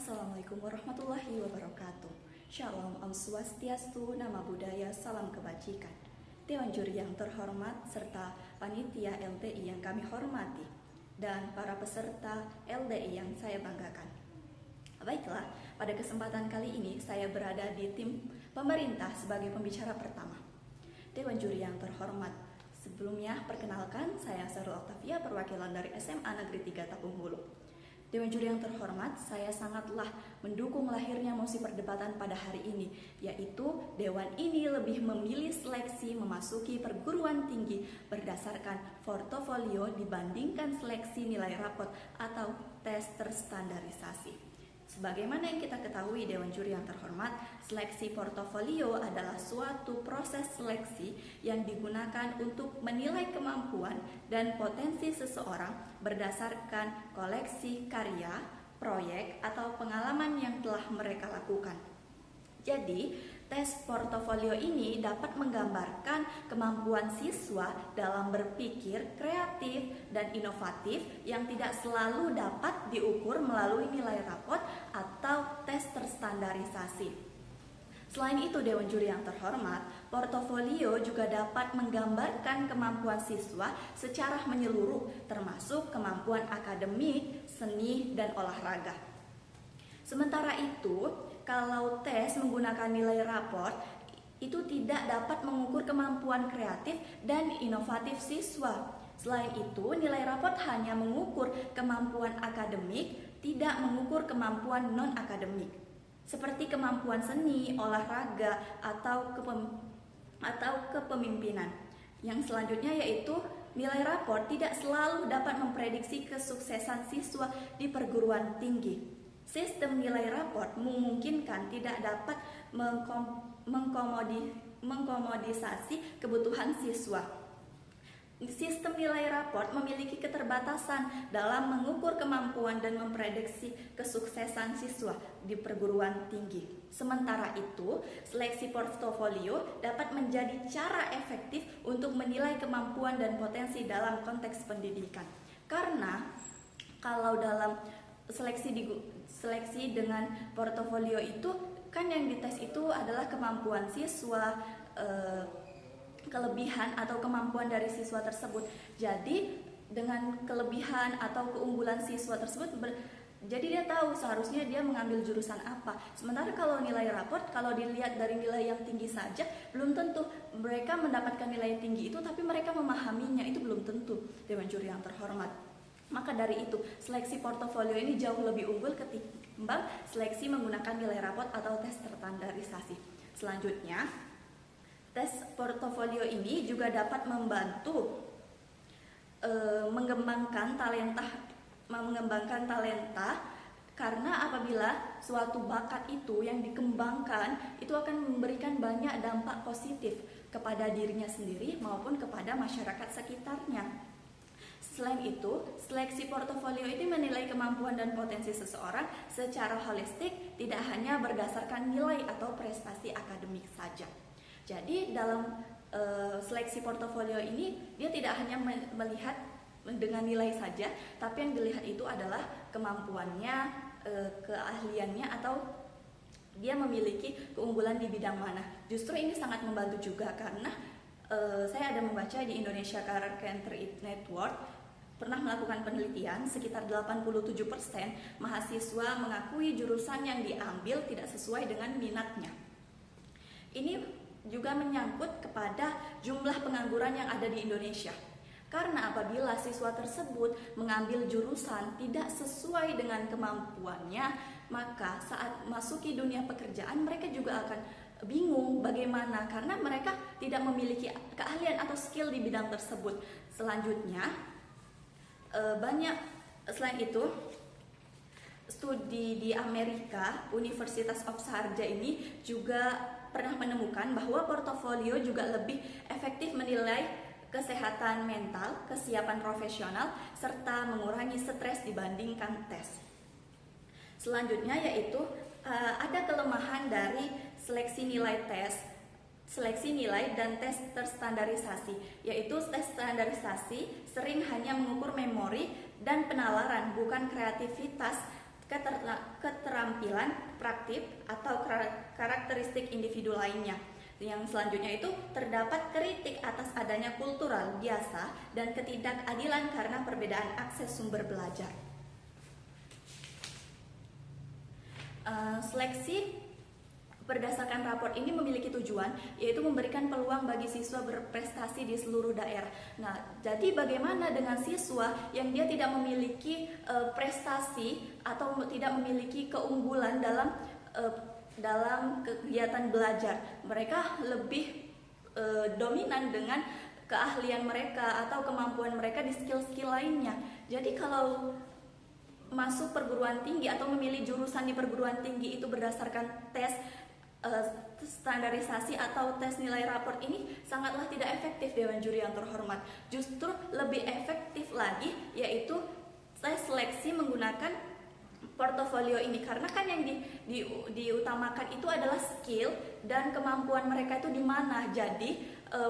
Assalamualaikum warahmatullahi wabarakatuh. Shalom, Om Swastiastu, Nama Budaya, Salam Kebajikan. Dewan Juri yang terhormat serta panitia LDI yang kami hormati dan para peserta LDI yang saya banggakan. Baiklah, pada kesempatan kali ini saya berada di tim pemerintah sebagai pembicara pertama. Dewan Juri yang terhormat, sebelumnya perkenalkan saya Sarul Octavia, perwakilan dari SMA Negeri 3 Tapung Hulu. Dewan Juri yang terhormat, saya sangatlah mendukung lahirnya mosi perdebatan pada hari ini, yaitu Dewan ini lebih memilih seleksi memasuki perguruan tinggi berdasarkan portofolio dibandingkan seleksi nilai rapot atau tes terstandarisasi. Sebagaimana yang kita ketahui, Dewan Juri yang terhormat, seleksi portofolio adalah suatu proses seleksi yang digunakan untuk menilai kemampuan dan potensi seseorang berdasarkan koleksi karya, proyek, atau pengalaman yang telah mereka lakukan. Jadi, tes portofolio ini dapat menggambarkan kemampuan siswa dalam berpikir kreatif dan inovatif yang tidak selalu dapat diukur melalui nilai rapot atau tes terstandarisasi. Selain itu, Dewan Juri yang terhormat, portofolio juga dapat menggambarkan kemampuan siswa secara menyeluruh, termasuk kemampuan akademik, seni, dan olahraga. Sementara itu, kalau tes menggunakan nilai raport, itu tidak dapat mengukur kemampuan kreatif dan inovatif siswa. Selain itu, nilai raport hanya mengukur kemampuan akademik, tidak mengukur kemampuan non-akademik, seperti kemampuan seni, olahraga, atau kepemimpinan. Yang selanjutnya yaitu nilai raport tidak selalu dapat memprediksi kesuksesan siswa di perguruan tinggi. Sistem nilai raport memungkinkan tidak dapat mengkomodisasi kebutuhan siswa. Sistem nilai raport memiliki keterbatasan dalam mengukur kemampuan dan memprediksi kesuksesan siswa di perguruan tinggi. Sementara itu, seleksi portofolio dapat menjadi cara efektif untuk menilai kemampuan dan potensi dalam konteks pendidikan. Karena kalau dalam seleksi dengan portofolio itu kan yang dites itu adalah kemampuan siswa, kelebihan atau kemampuan dari siswa tersebut. Jadi dengan kelebihan atau keunggulan siswa tersebut jadi dia tahu seharusnya dia mengambil jurusan apa. Sementara kalau nilai raport, kalau dilihat dari nilai yang tinggi saja, belum tentu mereka mendapatkan nilai tinggi itu, tapi mereka memahaminya itu belum tentu, Dewan Juri yang terhormat. Maka dari itu, seleksi portofolio ini jauh lebih unggul ketimbang seleksi menggunakan nilai rapot atau tes terstandarisasi. Selanjutnya, tes portofolio ini juga dapat membantu mengembangkan talenta karena apabila suatu bakat itu yang dikembangkan itu akan memberikan banyak dampak positif kepada dirinya sendiri maupun kepada masyarakat sekitarnya. Selain itu, seleksi portofolio ini menilai kemampuan dan potensi seseorang secara holistik, tidak hanya berdasarkan nilai atau prestasi akademik saja. Jadi dalam seleksi portofolio ini dia tidak hanya melihat dengan nilai saja, tapi yang dilihat itu adalah kemampuannya, keahliannya, atau dia memiliki keunggulan di bidang mana. Justru ini sangat membantu juga karena saya ada membaca di Indonesia Career Network pernah melakukan penelitian, sekitar 87% mahasiswa mengakui jurusan yang diambil tidak sesuai dengan minatnya. Ini juga menyangkut kepada jumlah pengangguran yang ada di Indonesia. Karena apabila siswa tersebut mengambil jurusan tidak sesuai dengan kemampuannya, maka saat masuki dunia pekerjaan mereka juga akan bingung bagaimana, karena mereka tidak memiliki keahlian atau skill di bidang tersebut. Selanjutnya, selain itu, studi di Amerika, Universitas of Sharjah ini juga pernah menemukan bahwa portofolio juga lebih efektif menilai kesehatan mental, kesiapan profesional, serta mengurangi stres dibandingkan tes. Selanjutnya yaitu ada kelemahan dari seleksi nilai dan tes terstandarisasi, yaitu tes standarisasi sering hanya mengukur memori dan penalaran, bukan kreativitas keterampilan praktik atau karakteristik individu lainnya. Yang selanjutnya itu terdapat kritik atas adanya kultural biasa dan ketidakadilan karena perbedaan akses sumber belajar. Seleksi berdasarkan raport ini memiliki tujuan, yaitu memberikan peluang bagi siswa berprestasi di seluruh daerah. Nah, jadi bagaimana dengan siswa yang dia tidak memiliki prestasi atau tidak memiliki keunggulan dalam kegiatan belajar? Mereka lebih dominan dengan keahlian mereka atau kemampuan mereka di skill-skill lainnya. Jadi kalau masuk perguruan tinggi atau memilih jurusan di perguruan tinggi itu berdasarkan tes standarisasi atau tes nilai raport ini sangatlah tidak efektif, Dewan Juri yang terhormat. Justru lebih efektif lagi yaitu tes seleksi menggunakan portofolio ini, karena kan yang diutamakan itu adalah skill dan kemampuan mereka itu di mana. Jadi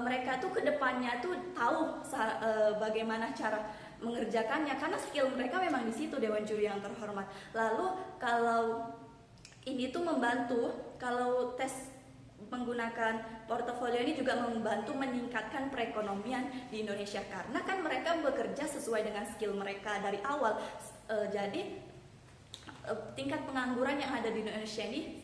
mereka tuh kedepannya tuh tahu bagaimana cara mengerjakannya, karena skill mereka memang di situ, Dewan Juri yang terhormat. Lalu kalau ini tuh membantu, kalau tes menggunakan portofolio ini juga membantu meningkatkan perekonomian di Indonesia, karena kan mereka bekerja sesuai dengan skill mereka dari awal. Jadi tingkat pengangguran yang ada di Indonesia ini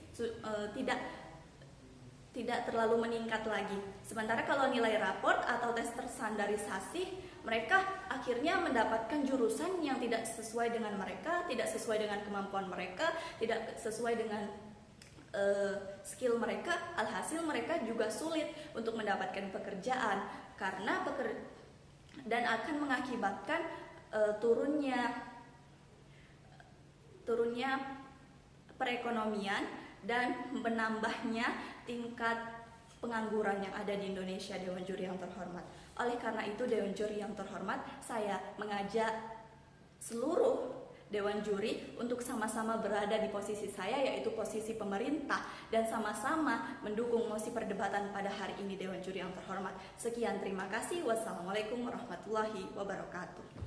tidak terlalu meningkat lagi. Sementara kalau nilai raport atau tes terstandarisasi, mereka akhirnya mendapatkan jurusan yang tidak sesuai dengan mereka, tidak sesuai dengan kemampuan mereka, tidak sesuai dengan skill mereka. Alhasil mereka juga sulit untuk mendapatkan pekerjaan dan akan mengakibatkan turunnya perekonomian dan menambahnya tingkat pengangguran yang ada di Indonesia, Dewan Juri yang terhormat. Oleh karena itu, Dewan Juri yang terhormat, saya mengajak seluruh Dewan Juri untuk sama-sama berada di posisi saya, yaitu posisi pemerintah, dan sama-sama mendukung mosi perdebatan pada hari ini, Dewan Juri yang terhormat. Sekian, terima kasih. Wassalamualaikum warahmatullahi wabarakatuh.